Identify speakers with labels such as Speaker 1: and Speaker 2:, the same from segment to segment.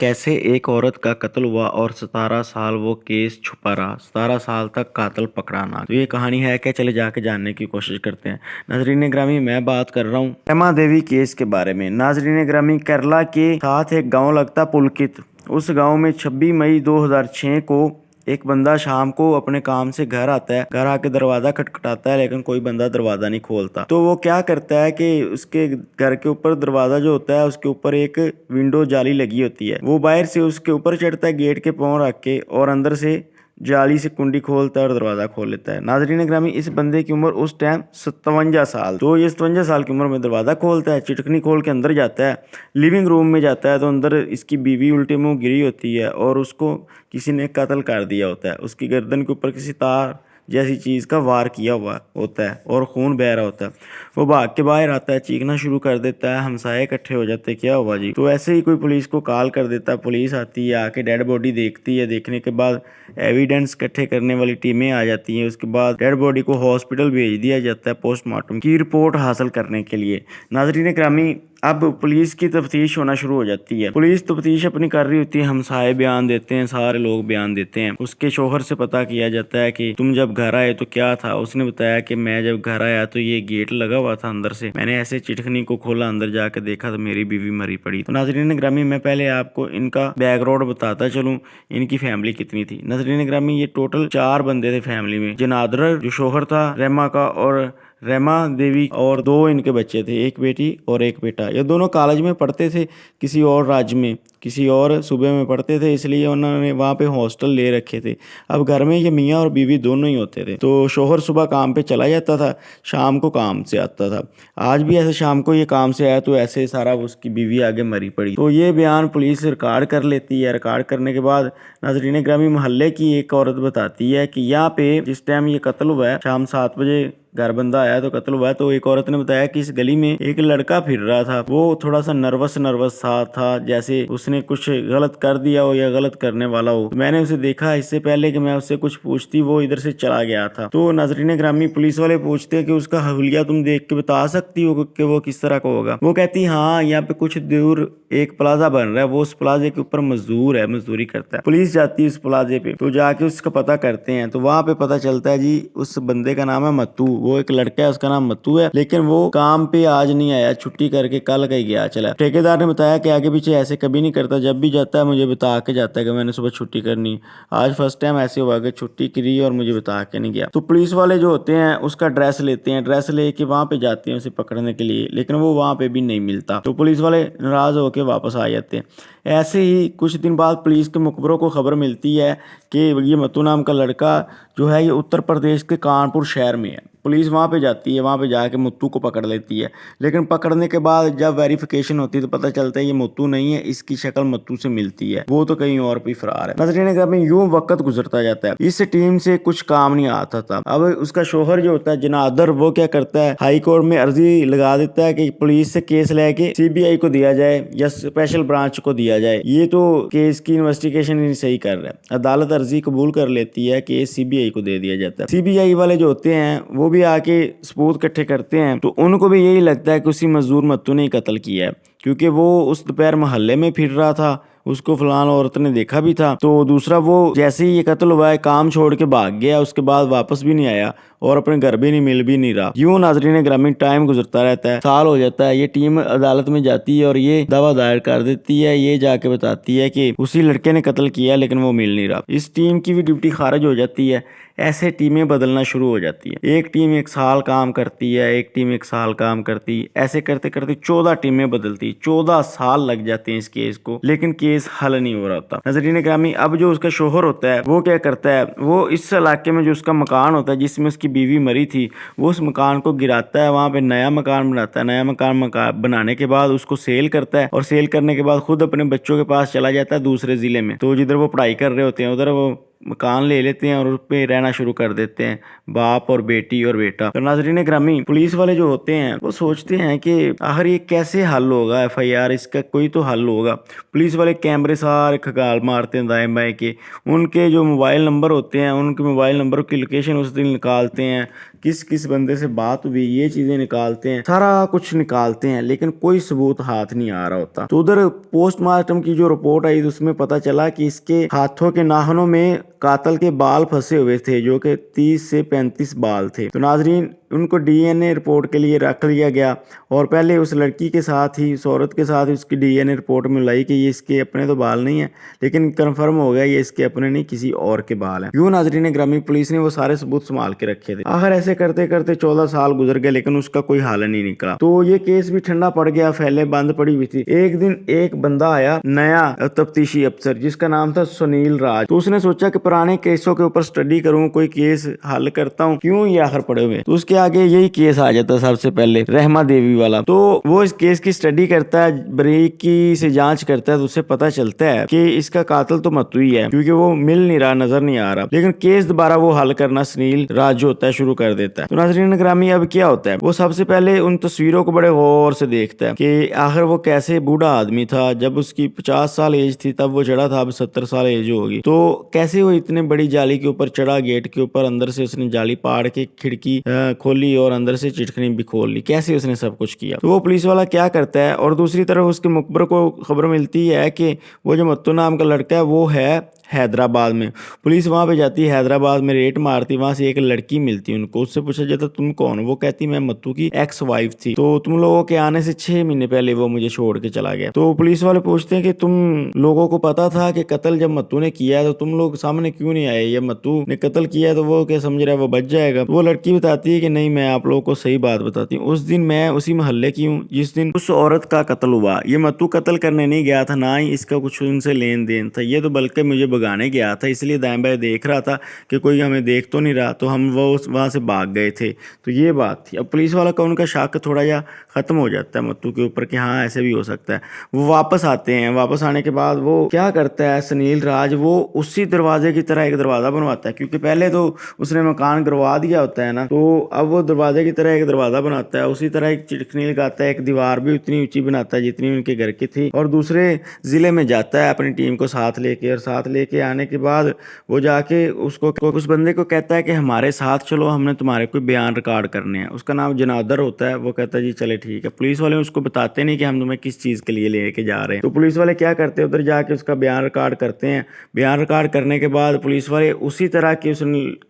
Speaker 1: कैसे एक औरत का कत्ल हुआ और 17 साल वो केस छुपा रहा, 17 साल तक कातिल पकड़ा ना। तो ये कहानी है क्या, चले जाके जानने की कोशिश करते हैं। नाजरीन ग्रामी, मैं बात कर रहा हूँ हेमा देवी केस के बारे में। नाजरीन ग्रामी, केरला के साथ एक गांव लगता पुलकित। उस गांव में 26 मई 2006 को एक बंदा शाम को अपने काम से घर आता है। घर आके दरवाजा खटखटाता है, लेकिन कोई बंदा दरवाजा नहीं खोलता। तो वो क्या करता है कि उसके घर के ऊपर दरवाजा जो होता है उसके ऊपर एक विंडो जाली लगी होती है। वो बाहर से उसके ऊपर चढ़ता है, गेट के पांव रख के, और अंदर से जाली से कुंडी खोलता है और दरवाजा खोल लेता है। नाजरीन ग्रामी, इस बंदे की उम्र उस टाइम 57 साल। तो ये 57 साल की उम्र में दरवाजा खोलता है, चिटकनी खोल के अंदर जाता है, लिविंग रूम में जाता है। तो अंदर इसकी बीवी उल्टे मुंह गिरी होती है और उसको किसी ने कत्ल कर दिया होता है। उसकी गर्दन के ऊपर किसी तार जैसी चीज़ का वार किया हुआ होता है और खून बह रहा होता है। वो भाग के बाहर आता है, चीखना शुरू कर देता है, हमसाये इकट्ठे हो जाते हैं, क्या हुआ जी। तो ऐसे ही कोई पुलिस को कॉल कर देता है, पुलिस आती है, आके डेड बॉडी देखती है। देखने के बाद एविडेंस इकट्ठे करने वाली टीमें आ जाती हैं। उसके बाद डेड बॉडी को हॉस्पिटल भेज दिया जाता है पोस्टमार्टम की रिपोर्ट हासिल करने के लिए। नाजरीन ग्रामी, अब पुलिस की तफ्तीश होना शुरू हो जाती है। पुलिस तफ्तीश अपनी कर रही होती है, हमसाये बयान देते हैं, सारे लोग बयान देते हैं। उसके शोहर से पता किया जाता है कि तुम जब घर आए तो क्या था। उसने बताया कि मैं जब घर आया तो ये गेट लगा हुआ था अंदर से, मैंने ऐसे चिटकनी को खोला, अंदर जाके देखा तो मेरी बीवी मरी पड़ी। तो नाजरीन ग्रामी, मैं पहले आपको इनका बैकग्राउंड बताता चलूं, इनकी फैमिली कितनी थी। नाजरीन ग्रामी, ये टोटल 4 बंदे थे फैमिली में। जनादर जो शोहर था रेमा का, और रेमा देवी, और 2 इनके बच्चे थे, एक बेटी और एक बेटा। ये दोनों कॉलेज में पढ़ते थे, किसी और राज्य में, किसी और सूबे में पढ़ते थे, इसलिए उन्होंने वहाँ पे हॉस्टल ले रखे थे। अब घर में ये मियाँ और बीवी दोनों ही होते थे। तो शोहर सुबह काम पे चला जाता था, शाम को काम से आता था। आज भी ऐसे शाम को ये काम से आया तो ऐसे सारा उसकी बीवी आगे मरी पड़ी। तो ये बयान पुलिस रिकॉर्ड कर लेती है। रिकॉर्ड करने के बाद नाजरीन ग्रामी, मोहल्ले की एक औरत बताती है कि यहाँ पे जिस टाइम ये कत्ल हुआ है, शाम 7 बजे घर बंदा आया तो कत्ल हुआ है। तो एक औरत ने बताया कि इस गली में एक लड़का फिर रहा था, वो थोड़ा सा नर्वस सा था, जैसे उसने कुछ गलत कर दिया हो या गलत करने वाला हो। तो मैंने उसे देखा, इससे पहले कि मैं उससे कुछ पूछती वो इधर से चला गया था। तो नाजरीन ग्रामी, पुलिस वाले पूछते हैं कि उसका हुलिया तुम देख के बता सकती हो कि वो किस तरह का होगा। वो कहती हाँ, यहाँ पे कुछ दूर एक प्लाजा बन रहा है, वो उस प्लाजे के ऊपर मजदूर है, मजदूरी करता है। पुलिस जाती है उस प्लाजे पे, तो जाके उसका पता करते हैं। तो वहां पे पता चलता है जी, उस बंदे का नाम है मत्तू। वो एक लड़का है, उसका नाम मत्तू है, लेकिन वो काम पे आज नहीं आया, छुट्टी करके कल कहीं गया चला। ठेकेदार ने बताया कि आगे पीछे ऐसे कभी नहीं करता, जब भी जाता है मुझे बता के जाता है कि मैंने सुबह छुट्टी करनी। आज फर्स्ट टाइम ऐसे हुआ कि छुट्टी करी और मुझे बता के नहीं गया। तो पुलिस वाले जो होते हैं उसका ड्रेस लेते हैं, ड्रेस लेके वहां पे जाते हैं उसे पकड़ने के लिए, लेकिन वो वहां पे भी नहीं मिलता। तो पुलिस वाले नाराज होकर वापस आ जाते हैं। ऐसे ही कुछ दिन बाद पुलिस के मुखबरों को खबर मिलती है कि ये मत्तू नाम का लड़का जो है ये उत्तर प्रदेश के कानपुर शहर में है। पुलिस वहाँ पे जाती है, वहाँ पे जाके मुत्तू को पकड़ लेती है। लेकिन पकड़ने के बाद जब वेरिफिकेशन होती है तो पता चलता है ये मुत्तू नहीं है, इसकी शक्ल मत्तू से मिलती है, वो तो कहीं और भी फरार है। नाज़रीन ग्रामी, यूं वक्त गुजरता जाता है, इस टीम से कुछ काम नहीं आता था। अब उसका शोहर जो होता है जनादर, वो क्या करता है, हाई कोर्ट में अर्जी लगा देता है कि पुलिस से केस लेके सीबीआई को दिया जाए या स्पेशल ब्रांच को दिया जाए, ये तो केस की इन्वेस्टिगेशन नहीं सही कर रहा है। अदालत अर्जी कबूल कर लेती है कि सीबीआई को दे दिया जाता है। सीबीआई वाले जो होते हैं वो भी आके सबूत इकट्ठे करते हैं, तो उनको भी यही लगता है कि उसी मजदूर मत्तू ने कत्ल किया है, क्योंकि वो उस दोपहर मोहल्ले में फिर रहा था, उसको फलान औरत ने देखा भी था। तो दूसरा, वो जैसे ही ये कत्ल हुआ है काम छोड़ के भाग गया, उसके बाद वापस भी नहीं आया और अपने घर भी नहीं मिल भी नहीं रहा। यूं नाजरीन ग्रामीण टाइम गुजरता रहता है, साल हो जाता है। ये टीम अदालत में जाती है और ये दावा दायर कर देती है, ये जाके बताती है कि उसी लड़के ने कत्ल किया, लेकिन वो मिल नहीं रहा। इस टीम की भी ड्यूटी खारिज हो जाती है। ऐसे टीमें बदलना शुरू हो जाती है, एक टीम 1 साल काम करती है, एक टीम 1 साल काम करती, ऐसे करते करते 14 टीमें बदलती, 14 साल लग जाते हैं इस केस को, लेकिन केस हल नहीं हो रहा होता। नाज़रीन ग्रामी, अब जो उसका शोहर होता है वो क्या करता है, वो इस इलाके में जो उसका मकान होता है जिसमें उसकी बीवी मरी थी, वो उस मकान को गिराता है, वहाँ पे नया मकान बनाता है। नया मकान बनाने के बाद उसको सेल करता है, और सेल करने के बाद खुद अपने बच्चों के पास चला जाता है दूसरे जिले में। तो जिधर वो पढ़ाई कर रहे होते हैं उधर वो मकान ले लेते हैं और उस पे रहना शुरू कर देते हैं, बाप और बेटी और बेटा। तो नाजरीन ग्रामी, पुलिस वाले जो होते हैं वो सोचते हैं कि आखिर ये कैसे हल होगा, एफआईआर इसका कोई तो हल होगा। पुलिस वाले कैमरे सारे खगाल मारते हैं दाएं बाएं के, उनके जो मोबाइल नंबर होते हैं उनके मोबाइल नंबर की लोकेशन उस दिन निकालते हैं, کس کس بندے سے بات ہوئی، یہ چیزیں نکالتے ہیں، سارا کچھ نکالتے ہیں، لیکن کوئی ثبوت ہاتھ نہیں آ رہا ہوتا۔ تو ادھر پوسٹ مارٹم کی جو رپورٹ آئی اس میں پتا چلا کہ اس کے ہاتھوں کے ناخنوں میں قاتل کے بال پھنسے ہوئے تھے، جو کہ 30 سے 35 بال تھے۔ تو ناظرین ان کو ڈی این اے رپورٹ کے لیے رکھ لیا گیا، اور پہلے اس لڑکی کے ساتھ ہی، اس عورت کے ساتھ اس کی ڈی این اے رپورٹ میں لائی کہ یہ اس کے اپنے تو بال نہیں ہیں، لیکن کنفرم ہو گیا یہ اس کے اپنے نہیں کسی اور کے بال ہیں۔ یوں ناظرین گرامی پولیس نے وہ سارے ثبوت سنبھال کے رکھے تھے۔ آخر ایسے کرتے کرتے 14 سال گزر گئے، لیکن اس کا کوئی حل نہیں نکلا۔ تو یہ کیس بھی ٹھنڈا پڑ گیا، فائلیں بند پڑی ہوئی تھی۔ ایک دن ایک بندہ آیا، نیا تفتیشی افسر، جس کا نام تھا سنیل راج۔ تو اس نے سوچا کہ پرانے کیسوں کے اوپر سٹڈی کروں، کوئی کیس حل کرتا ہوں، کیوں یہ آخر پڑے ہوئے۔ تو اس کے آگے یہی کیس آ جاتا سب سے پہلے، رحمہ دیوی والا۔ تو وہ اس کیس کی سٹڈی کرتا ہے، بریکی سے جانچ کرتا ہے، تو اسے پتا چلتا ہے کہ اس کا قاتل تو متو ہی ہے، کیونکہ وہ مل نہیں رہا، نظر نہیں آ رہا۔ لیکن کیس دوبارہ وہ حل کرنا سنیل راج جو ہوتا ہے شروع کر دیتا ہے۔ تو ناظرین گرامی اب کیا ہوتا ہے، وہ سب سے پہلے ان تصویروں کو بڑے غور سے دیکھتا ہے کہ آخر وہ کیسے بوڑھا آدمی تھا، جب اس کی 50 سال ایج تھی تب وہ چڑھا تھا، اب 70 سال ایج ہوگی، تو کیسے وہ اتنے بڑی جالی کے اوپر چڑھا، گیٹ کے اوپر، اندر سے اس نے جالی پاڑ کے کھڑکی کھولی اور اندر سے چٹکنی بھی کھول لی، کیسے اس نے سب کچھ کیا۔ تو وہ پولیس والا کیا کرتا ہے، اور دوسری طرف اس کے مقبر کو خبر ملتی ہے کہ وہ جو متو نام کا لڑکا ہے وہ ہے حیدرآباد میں۔ پولیس وہاں پہ جاتی ہے، حیدرآباد میں ریٹ مارتی، وہاں سے ایک لڑکی ملتی ان کو، اس سے پوچھا جاتا تم کون؟ وہ کہتی میں متو کی ایکس وائف تھی، تو تم لوگوں کے آنے سے 6 مہینے پہلے وہ مجھے چھوڑ کے چلا گیا۔ تو پولیس والے پوچھتے ہیں کہ تم لوگوں کو پتا تھا کہ قتل جب متو نے کیا ہے تو تم لوگ سامنے کیوں نہیں آئے؟ یہ متو نے قتل کیا ہے تو وہ کیا سمجھ رہا ہے وہ بچ جائے گا؟ وہ لڑکی بتاتی ہے کہ نہیں، میں آپ لوگوں کو صحیح بات بتاتی ہوں، اس دن میں اسی محلے کی ہوں جس دن اس عورت کا قتل ہوا۔ یہ متو قتل کرنے نہیں گیا تھا، نہ ہی اس کا کچھ ان سے لین دین تھا، یہ تو بلکہ مجھے بگانے گیا تھا، اس لیے دائیں بائیں دیکھ رہا تھا کہ کوئی ہمیں دیکھ تو نہیں رہا، تو ہم وہ وہاں سے بھاگ گئے تھے۔ تو یہ بات تھی۔ اب پولیس والا کا ان کا شک تھوڑا جا ختم ہو جاتا ہے متو کے اوپر کہ ہاں ایسے بھی ہو سکتا ہے۔ وہ واپس آتے ہیں، واپس آنے کے بعد وہ کیا کرتا ہے سنیل راج، وہ اسی دروازے کی طرح ایک دروازہ بنواتا ہے، کیونکہ پہلے تو اس نے مکان گروا دیا ہوتا ہے نا، تو اب وہ دروازے کی طرح ایک دروازہ بناتا ہے، اسی طرح ایک چٹکنی لگاتا ہے، ایک دیوار بھی اتنی اونچی بناتا ہے جتنی ان کے گھر کی تھی، اور دوسرے ضلع میں جاتا ہے اپنی ٹیم کو ساتھ لے کے، اور ساتھ لے کے آنے کے بعد وہ جا کے اس بندے کو کہتا ہے کہ ہمارے ساتھ چلو، ہم نے تمہارے کوئی بیان ریکارڈ کرنے ہیں۔ اس کا نام جنادر ہوتا ہے، وہ کہتا ہے جی چلے ٹھیک ہے۔ پولیس والے اس کو بتاتے نہیں کہ ہم تمہیں کس چیز کے لیے لے کے جا رہے ہیں۔ تو پولیس والے کیا کرتے ہیں، ادھر جا کے اس کا بیان ریکارڈ کرتے ہیں۔ بیان ریکارڈ کرنے کے بعد پولیس والے اسی طرح کی اس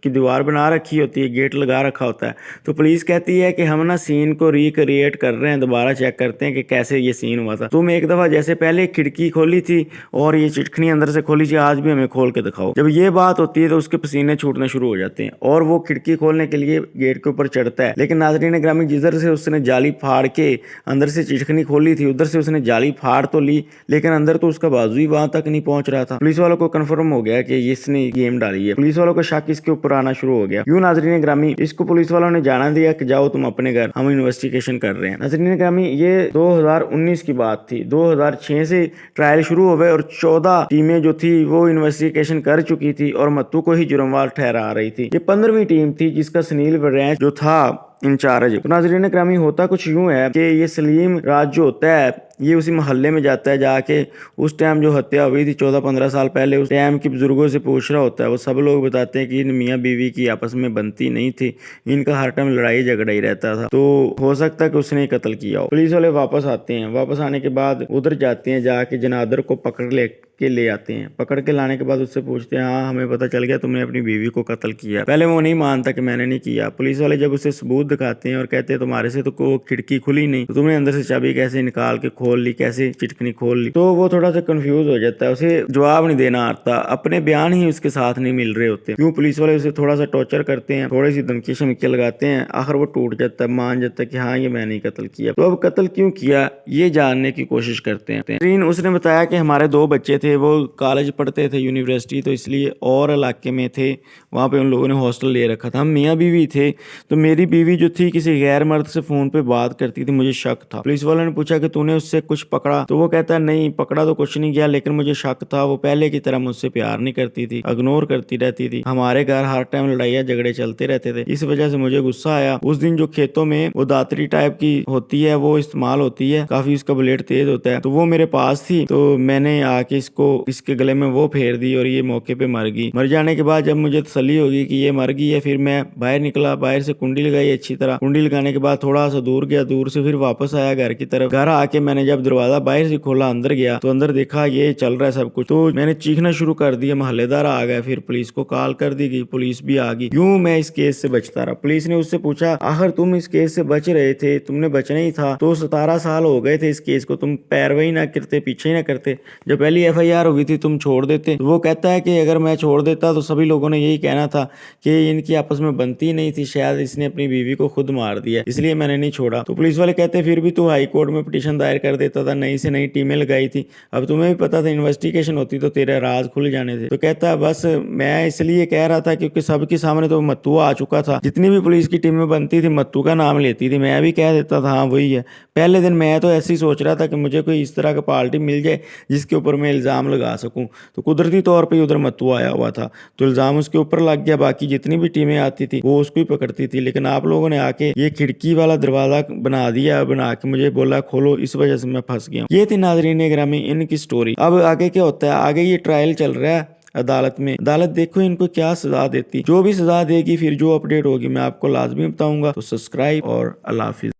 Speaker 1: کی دیوار بنا رکھی ہوتی ہے، گیٹ لگا رکھا ہوتا ہے، تو پولیس کہتی ہے کہ ہم نا سین کو ریکریٹ کر رہے ہیں، دوبارہ چیک کرتے ہیں کہ کیسے یہ سین ہوا تھا۔ تم ایک دفعہ جیسے پہلے کھڑکی کھولی تھی اور یہ چٹکنی اندر سے کھولی تھی، آج بھی ہمیں کھول کے دکھاؤ۔ جب یہ بات ہوتی ہے تو اس کے پسینے چھوٹنے شروع ہو جاتے ہیں، اور وہ کھڑکی کھولنے کے لیے گیٹ کے اوپر چڑھتا ہے، لیکن ناظرین گرامی جدھر سے اس نے جالی پھاڑ کے اندر سے چٹکنی کھولی تھی، ادھر سے اس نے جالی پھاڑ تو لی، لیکن اندر تو اس کا بازو ہی وہاں تک نہیں پہنچ رہا تھا۔ پولیس والوں کو کنفرم ہو گیا کہ اس نے گیم ڈالی ہے، پولیس والوں کو شک اس کے اوپر آنا شروع ہو گیا۔ یوں ناظرین گرامی اس کو پولیس والوں نے جانا دیا کہ جاؤ تم اپنے گھر، ہم انویسٹیگیشن کر رہے ہیں۔ ناظرین گرامی یہ 2019 کی بات تھی، 2006 سے ٹرائل شروع ہوئے اور 14 ٹیمیں جو تھی وہ انویسٹیگیشن کر چکی تھی اور متو کو ہی جرموار ٹھہرا رہی تھی۔ یہ 15ویں ٹیم تھی جس کا سنیل ورینچ جو تھا انچارج۔ تو ناظرین کرام ہوتا کچھ یوں ہے کہ یہ سلیم راج جو ہوتا ہے یہ اسی محلے میں جاتا ہے، جا کے اس ٹائم جو ہتیا ہوئی تھی 14-15 سال پہلے، اس ٹائم کے بزرگوں سے پوچھ رہا ہوتا ہے۔ وہ سب لوگ بتاتے ہیں کہ ان میاں بیوی کی آپس میں بنتی نہیں تھی، ان کا ہر ٹائم لڑائی جھگڑا ہی رہتا تھا، تو ہو سکتا ہے کہ اس نے قتل کیا ہو۔ پولیس والے واپس آتے ہیں، واپس آنے کے بعد ادھر جاتے ہیں، جا کے جنادر کو پکڑ لے آتے ہیں۔ پکڑ کے لانے کے بعد اس سے پوچھتے ہیں ہاں ہمیں پتہ چل گیا تم نے اپنی بیوی کو قتل کیا۔ پہلے وہ نہیں مانتا کہ میں نے نہیں کیا۔ پولیس والے جب اسے ثبوت دکھاتے ہیں اور کہتے ہیں تمہارے سے تو کوئی کھڑکی کھلی نہیں، تو تم نے اندر سے چابی کیسے نکال کے کھول لی، کیسے چٹکنی کھول لی، تو وہ تھوڑا سا کنفیوز ہو جاتا ہے، اسے جواب نہیں دینا آتا، اپنے بیان ہی اس کے ساتھ نہیں مل رہے ہوتے۔ کیوں پولیس والے اسے تھوڑا سا ٹارچر کرتے ہیں، تھوڑی سی دھمکی شمکی لگاتے ہیں، آخر وہ ٹوٹ جاتا ہے، مان جاتا ہے کہ ہاں یہ میں نے قتل کیا۔ تو اب قتل کیوں کیا یہ جاننے کی کوشش کرتے ہیں۔ اس نے بتایا کہ ہمارے 2 بچے تھے، وہ کالج پڑھتے تھے یونیورسٹی، تو اس لیے اور علاقے میں تھے، وہاں پہ ان لوگوں نے ہاسٹل لے رکھا تھا، ہم میاں بیوی تھے، تو میری بیوی جو تھی کسی غیر مرد سے فون پہ بات کرتی تھی، مجھے شک تھا۔ پولیس والوں نے پوچھا کہ تو نے اس मुझसे कुछ पकड़ा? तो वो कहता है नहीं पकड़ा तो कुछ नहीं गया, लेकिन मुझे शक था वो पहले की तरह मुझसे प्यार नहीं करती थी, इग्नोर करती रहती थी। हमारे घर हर टाइम लड़ाइयाँ झगड़े चलते रहते थे। इस वजह से मुझे गुस्सा आया। उस दिन जो खेतों में वो दातरी टाइप की होती है वो इस्तेमाल होती है, काफी उसका ब्लेड तेज होता है, तो वो मेरे पास थी, तो मैंने आके इसके गले में वो फेर दी और ये मौके पे मर गई। मर जाने के बाद जब मुझे तसल्ली होगी कि ये मर गई है, फिर मैं बाहर निकला, बाहर से कुंडी लगाई अच्छी तरह। कुंडी लगाने के बाद थोड़ा सा दूर गया, दूर से फिर वापस आया घर की तरफ। घर आके मैंने जब दरवाजा बाहर से खोला, अंदर गया तो अंदर देखा ये चल रहा है सब कुछ, तो मैंने चीखना शुरू कर दिया। मोहल्लेदार आ गए, फिर पुलिस को कॉल कर दी गई, पुलिस भी आ गई। यूं मैं इस केस से बचता रहा। पुलिस ने उससे पूछा आखिर तुम इस केस से बच रहे थे, तुमने बचना ही था, तो 17 साल हो गए थे इस केस को, तुम पैरवाई ना करते, पीछे ही ना करते, जब पहली FIR हुई थी तुम छोड़ देते। तो वो कहता है कि अगर मैं छोड़ देता तो सभी लोगों ने यही कहना था कि इनकी आपस में बनती नहीं थी, शायद इसने अपनी बीवी को खुद मार दिया, इसलिए मैंने नहीं छोड़ा। तो पुलिस वाले कहते फिर भी तू हाई कोर्ट में पिटीशन दायर कर देता था, नई से नई टीमें लगाई थी, अब तुम्हें भी पता था इन्वेस्टिगेशन होती तो तेरे राज खुल जाने थे। तो कहता है बस मैं इसलिए कह रहा था क्योंकि सबके सामने तो मत्तू आ चुका था, जितनी भी पुलिस की टीमें बनती थी मत्तू का नाम लेती थी, मैं भी कह देता था हाँ वही है। पहले दिन मैं तो ऐसे ही सोच रहा था कि मुझे कोई इस तरह का पार्टी मिल जाए जिसके ऊपर मैं इल्ज़ाम लगा सकूं, तो कुदरती तौर पे उधर मत्तू आया हुआ था, तो इल्ज़ाम उसके ऊपर लग गया। बाकी जितनी भी टीमें आती थी वो उसको ही पकड़ती थी, लेकिन आप लोगों ने आके ये खिड़की वाला दरवाज़ा बना दिया, बना के मुझे बोला खोलो, इस वजह से मैं फंस गया। ये थी नाज़रीन गिरामी इनकी स्टोरी। अब आगे क्या होता है, आगे ये ट्रायल चल रहा है अदालत में। अदालत देखो इनको क्या सजा देती, जो भी सजा देगी फिर जो अपडेट होगी मैं आपको लाजमी बताऊंगा। तो सब्सक्राइब और अल्लाह हाफिज।